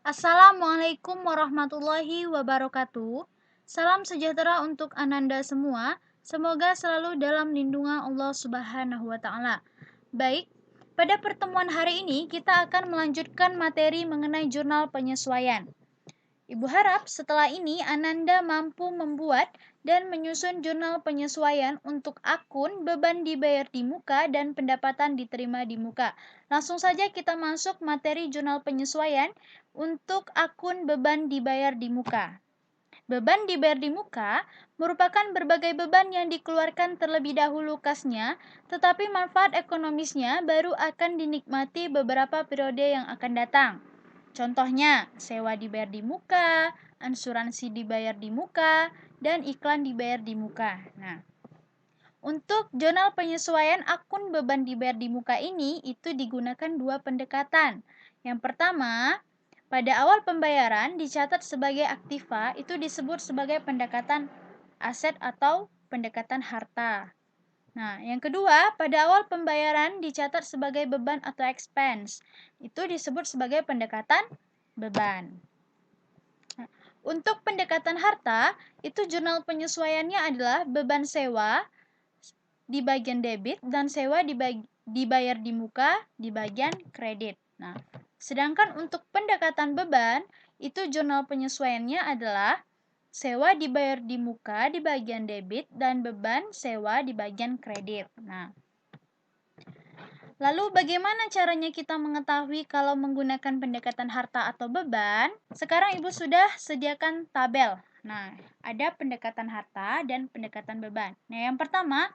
Assalamualaikum warahmatullahi wabarakatuh. Salam sejahtera untuk Ananda semua. Semoga selalu dalam lindungan Allah Subhanahu wa taala. Baik, pada pertemuan hari ini kita akan melanjutkan materi mengenai jurnal penyesuaian. Ibu harap setelah ini Ananda mampu membuat dan menyusun jurnal penyesuaian untuk akun beban dibayar di muka dan pendapatan diterima di muka. Langsung saja kita masuk materi jurnal penyesuaian untuk akun beban dibayar di muka. Beban dibayar di muka merupakan berbagai beban yang dikeluarkan terlebih dahulu kasnya, tetapi manfaat ekonomisnya baru akan dinikmati beberapa periode yang akan datang. Contohnya, sewa dibayar di muka, asuransi dibayar di muka, dan iklan dibayar di muka. Nah, untuk jurnal penyesuaian akun beban dibayar di muka ini, itu digunakan dua pendekatan. Yang pertama, pada awal pembayaran dicatat sebagai aktiva, itu disebut sebagai pendekatan aset atau pendekatan harta. Nah, yang kedua, pada awal pembayaran dicatat sebagai beban atau expense. Itu disebut sebagai pendekatan beban. Nah, untuk pendekatan harta, itu jurnal penyesuaiannya adalah beban sewa di bagian debit dan sewa dibayar di muka di bagian kredit. Nah, sedangkan untuk pendekatan beban, itu jurnal penyesuaiannya adalah sewa dibayar di muka di bagian debit dan beban sewa di bagian kredit. Nah, lalu bagaimana caranya kita mengetahui kalau menggunakan pendekatan harta atau beban? Sekarang Ibu sudah sediakan tabel. Nah, ada pendekatan harta dan pendekatan beban. Nah, yang pertama,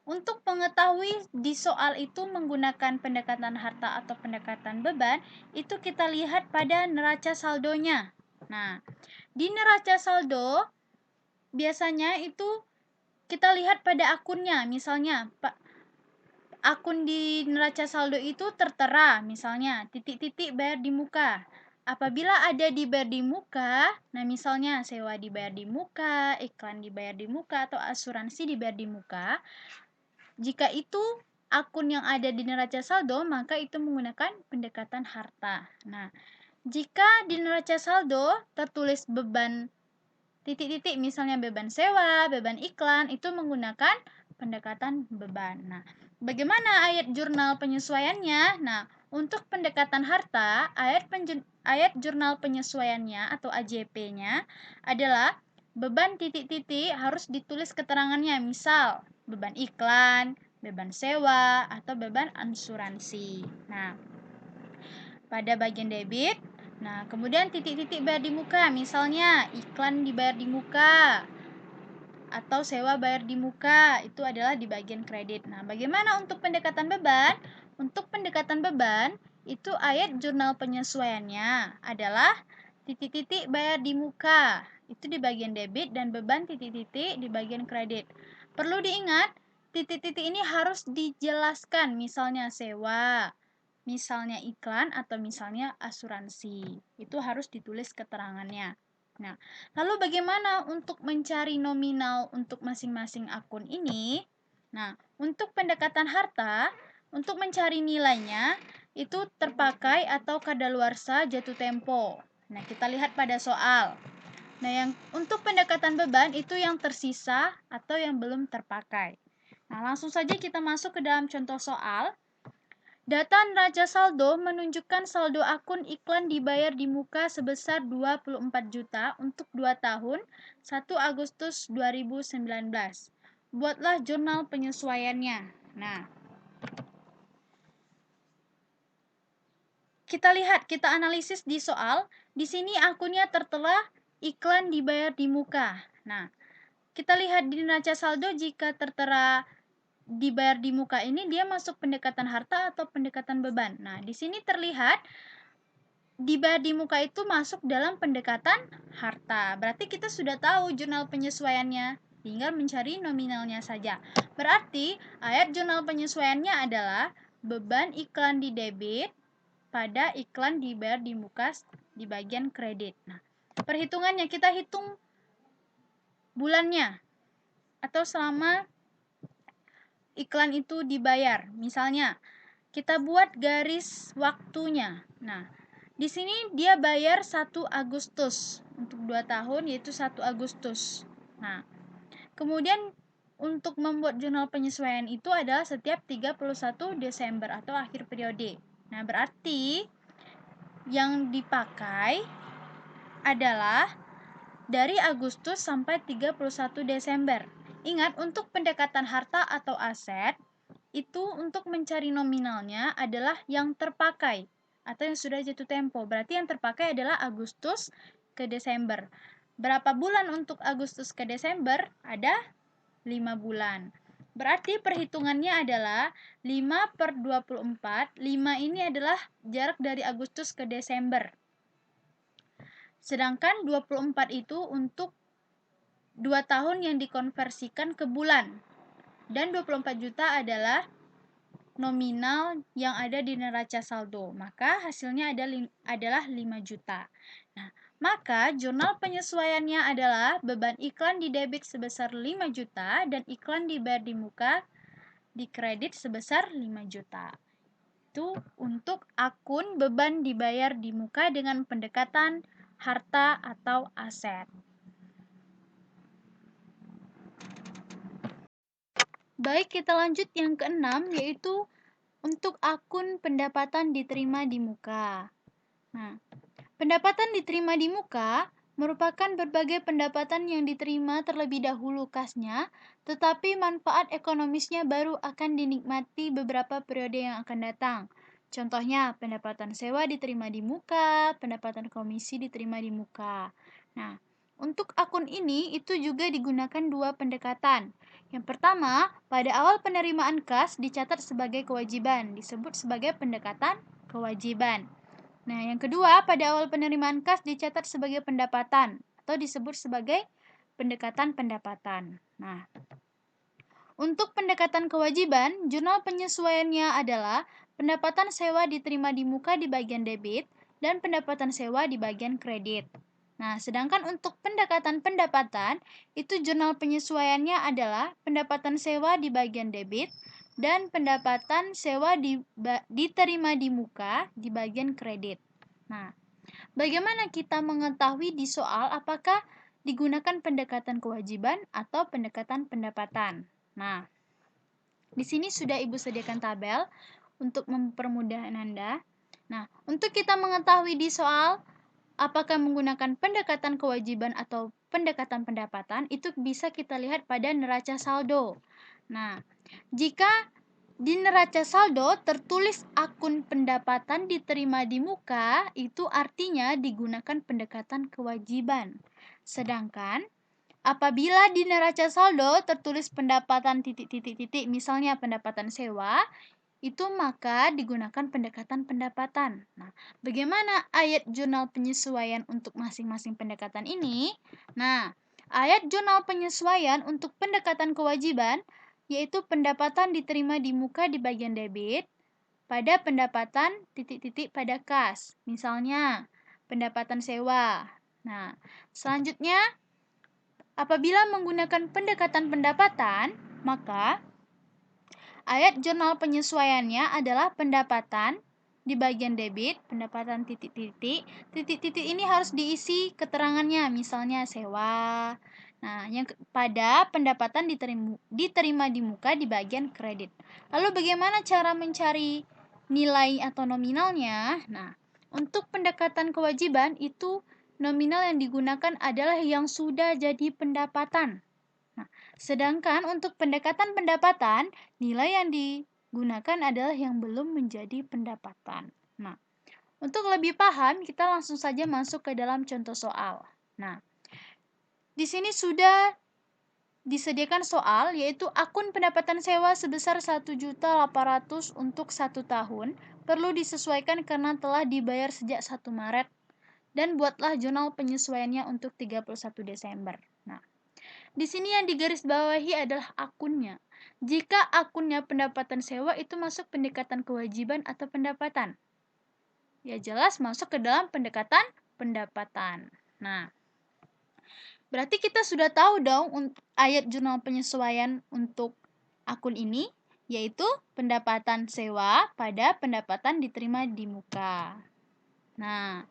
untuk mengetahui di soal itu menggunakan pendekatan harta atau pendekatan beban, itu kita lihat pada neraca saldonya. Nah, di neraca saldo biasanya itu kita lihat pada akunnya. Misalnya, akun di neraca saldo itu tertera, misalnya titik-titik bayar di muka. Apabila ada dibayar di muka, nah misalnya sewa dibayar di muka, iklan dibayar di muka, atau asuransi dibayar di muka, jika itu akun yang ada di neraca saldo, maka itu menggunakan pendekatan harta. Nah, jika di neraca saldo tertulis beban titik-titik, misalnya beban sewa, beban iklan, itu menggunakan pendekatan beban. Nah, bagaimana ayat jurnal penyesuaiannya? Nah, untuk pendekatan harta, ayat jurnal penyesuaiannya atau AJP-nya adalah beban titik-titik harus ditulis keterangannya, misal beban iklan, beban sewa, atau beban asuransi. Nah, pada bagian debit, nah kemudian titik-titik bayar di muka, misalnya iklan dibayar di muka atau sewa bayar di muka, itu adalah di bagian kredit. Nah, bagaimana untuk pendekatan beban? Untuk pendekatan beban, itu ayat jurnal penyesuaiannya adalah titik-titik bayar di muka, itu di bagian debit, dan beban titik-titik di bagian kredit. Perlu diingat, titik-titik ini harus dijelaskan, misalnya sewa, misalnya iklan, atau misalnya asuransi. Itu harus ditulis keterangannya. Nah, lalu bagaimana untuk mencari nominal untuk masing-masing akun ini? Nah, untuk pendekatan harta, untuk mencari nilainya, itu terpakai atau kadaluarsa jatuh tempo. Nah, kita lihat pada soal. Nah, yang untuk pendekatan beban itu yang tersisa atau yang belum terpakai. Nah, langsung saja kita masuk ke dalam contoh soal. Data neraca saldo menunjukkan saldo akun iklan dibayar di muka sebesar 24 juta untuk 2 tahun 1 Agustus 2019. Buatlah jurnal penyesuaiannya. Nah, kita lihat, kita analisis di soal. Di sini akunnya tertera iklan dibayar di muka. Nah, kita lihat di neraca saldo jika tertera dibayar di muka ini dia masuk pendekatan harta atau pendekatan beban. Nah, di sini terlihat dibayar di muka itu masuk dalam pendekatan harta. Berarti kita sudah tahu jurnal penyesuaiannya, tinggal mencari nominalnya saja. Berarti ayat jurnal penyesuaiannya adalah beban iklan di debit pada iklan dibayar di muka di bagian kredit. Nah, perhitungannya kita hitung bulannya atau selama iklan itu dibayar. Misalnya, kita buat garis waktunya. Nah, Di sini dia bayar 1 Agustus untuk 2 tahun, yaitu 1 Agustus. Nah, kemudian untuk membuat jurnal penyesuaian itu adalah setiap 31 Desember atau akhir periode. Nah, berarti yang dipakai adalah dari Agustus sampai 31 Desember. Ingat, untuk pendekatan harta atau aset, itu untuk mencari nominalnya adalah yang terpakai atau yang sudah jatuh tempo. Berarti yang terpakai adalah Agustus ke Desember. Berapa bulan untuk Agustus ke Desember? Ada 5 bulan. Berarti perhitungannya adalah 5 per 24. 5 ini adalah jarak dari Agustus ke Desember. Sedangkan 24 itu untuk 2 tahun yang dikonversikan ke bulan. Dan 24 juta adalah nominal yang ada di neraca saldo. Maka hasilnya adalah 5 juta. Nah, maka jurnal penyesuaiannya adalah beban iklan di debit sebesar 5 juta dan iklan dibayar di muka di kredit sebesar 5 juta. Itu untuk akun beban dibayar di muka dengan pendekatan harta atau aset. Baik, kita lanjut yang keenam, yaitu untuk akun pendapatan diterima di muka. Nah, pendapatan diterima di muka merupakan berbagai pendapatan yang diterima terlebih dahulu kasnya, tetapi manfaat ekonomisnya baru akan dinikmati beberapa periode yang akan datang. Contohnya, pendapatan sewa diterima di muka, pendapatan komisi diterima di muka. Nah, untuk akun ini itu juga digunakan 2 pendekatan. Yang pertama, pada awal penerimaan kas dicatat sebagai kewajiban, disebut sebagai pendekatan kewajiban. Nah, yang kedua, pada awal penerimaan kas dicatat sebagai pendapatan atau disebut sebagai pendekatan pendapatan. Nah, untuk pendekatan kewajiban, jurnal penyesuaiannya adalah pendapatan sewa diterima di muka di bagian debit dan pendapatan sewa di bagian kredit. Nah, sedangkan untuk pendekatan pendapatan, itu jurnal penyesuaiannya adalah pendapatan sewa di bagian debit dan pendapatan sewa diterima di muka di bagian kredit. Nah, bagaimana kita mengetahui di soal apakah digunakan pendekatan kewajiban atau pendekatan pendapatan? Nah, di sini sudah Ibu sediakan tabel untuk mempermudah Anda. Nah, untuk kita mengetahui di soal apakah menggunakan pendekatan kewajiban atau pendekatan pendapatan, itu bisa kita lihat pada neraca saldo. Nah, jika di neraca saldo tertulis akun pendapatan diterima di muka, itu artinya digunakan pendekatan kewajiban. Sedangkan apabila di neraca saldo tertulis pendapatan titik-titik-titik, misalnya pendapatan sewa, itu maka digunakan pendekatan pendapatan. Nah, bagaimana ayat jurnal penyesuaian untuk masing-masing pendekatan ini? Nah, ayat jurnal penyesuaian untuk pendekatan kewajiban yaitu pendapatan diterima di muka di bagian debit pada pendapatan titik-titik pada kas. Misalnya, pendapatan sewa. Nah, selanjutnya apabila menggunakan pendekatan pendapatan, maka ayat jurnal penyesuaiannya adalah pendapatan di bagian debit, pendapatan titik-titik. Titik-titik ini harus diisi keterangannya, misalnya sewa. Nah, yang pada pendapatan diterima di muka di bagian kredit. Lalu bagaimana cara mencari nilai atau nominalnya? Nah, untuk pendekatan kewajiban itu nominal yang digunakan adalah yang sudah jadi pendapatan. Nah, sedangkan untuk pendekatan pendapatan, nilai yang digunakan adalah yang belum menjadi pendapatan. Nah, untuk lebih paham, kita langsung saja masuk ke dalam contoh soal. Nah, di sini sudah disediakan soal, yaitu akun pendapatan sewa sebesar 1.800.000 untuk 1 tahun, perlu disesuaikan karena telah dibayar sejak 1 Maret, dan buatlah jurnal penyesuaiannya untuk 31 Desember. Nah, di sini yang digarisbawahi adalah akunnya. Jika akunnya pendapatan sewa itu masuk pendekatan kewajiban atau pendapatan. Ya jelas masuk ke dalam pendekatan pendapatan. Nah, berarti kita sudah tahu dong ayat jurnal penyesuaian untuk akun ini, yaitu pendapatan sewa pada pendapatan diterima di muka. Nah,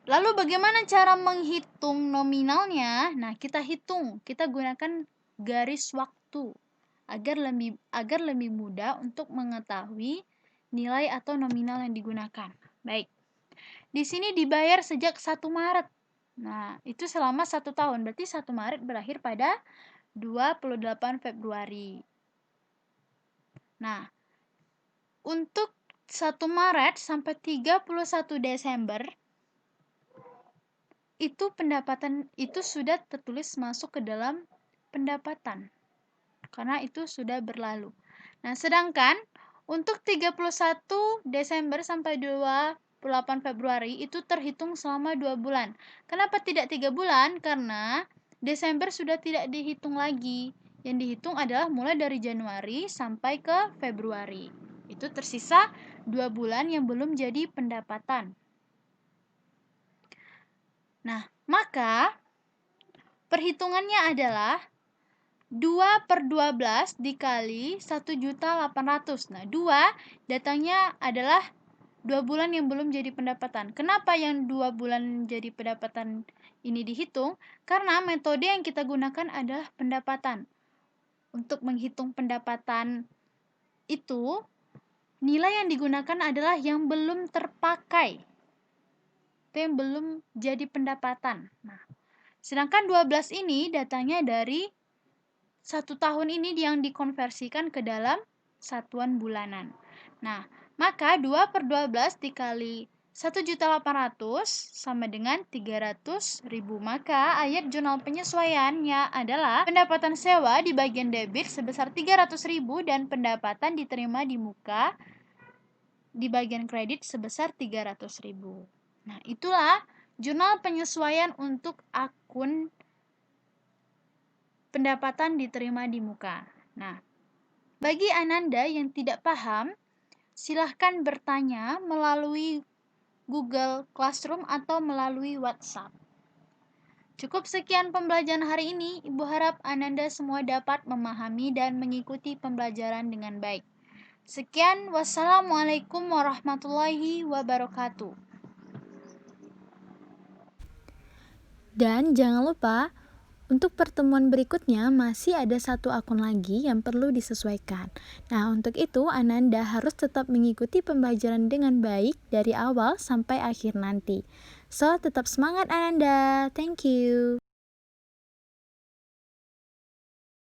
lalu bagaimana cara menghitung nominalnya? Nah, kita gunakan garis waktu agar lebih mudah untuk mengetahui nilai atau nominal yang digunakan. Baik. Di sini dibayar sejak 1 Maret. Nah, itu selama 1 tahun. Berarti 1 Maret berakhir pada 28 Februari. Nah, untuk 1 Maret sampai 31 Desember itu sudah tertulis masuk ke dalam pendapatan karena itu sudah berlalu. Nah, sedangkan untuk 31 Desember sampai 28 Februari itu terhitung selama 2 bulan. Kenapa tidak 3 bulan? Karena Desember sudah tidak dihitung lagi. Yang dihitung adalah mulai dari Januari sampai ke Februari. Itu tersisa 2 bulan yang belum jadi pendapatan. Nah, maka perhitungannya adalah 2/12 dikali 1.800.000. Nah, 2 datangnya adalah 2 bulan yang belum jadi pendapatan. Kenapa yang 2 bulan jadi pendapatan ini dihitung? Karena metode yang kita gunakan adalah pendapatan. Untuk menghitung pendapatan itu, nilai yang digunakan adalah yang belum terpakai. Itu yang belum jadi pendapatan. Nah, sedangkan 12 ini datangnya dari 1 tahun ini yang dikonversikan ke dalam satuan bulanan. Nah, maka 2/12 dikali 1.800.000 sama dengan 300.000. Maka ayat jurnal penyesuaiannya adalah pendapatan sewa di bagian debit sebesar 300.000 dan pendapatan diterima di muka di bagian kredit sebesar 300.000. Nah, itulah jurnal penyesuaian untuk akun pendapatan diterima di muka. Nah, bagi Ananda yang tidak paham, silahkan bertanya melalui Google Classroom atau melalui WhatsApp. Cukup sekian pembelajaran hari ini. Ibu harap Ananda semua dapat memahami dan mengikuti pembelajaran dengan baik. Sekian, wassalamualaikum warahmatullahi wabarakatuh. Dan jangan lupa, untuk pertemuan berikutnya masih ada 1 akun lagi yang perlu disesuaikan. Nah, untuk itu Ananda harus tetap mengikuti pembelajaran dengan baik dari awal sampai akhir nanti. So, tetap semangat Ananda. Thank you.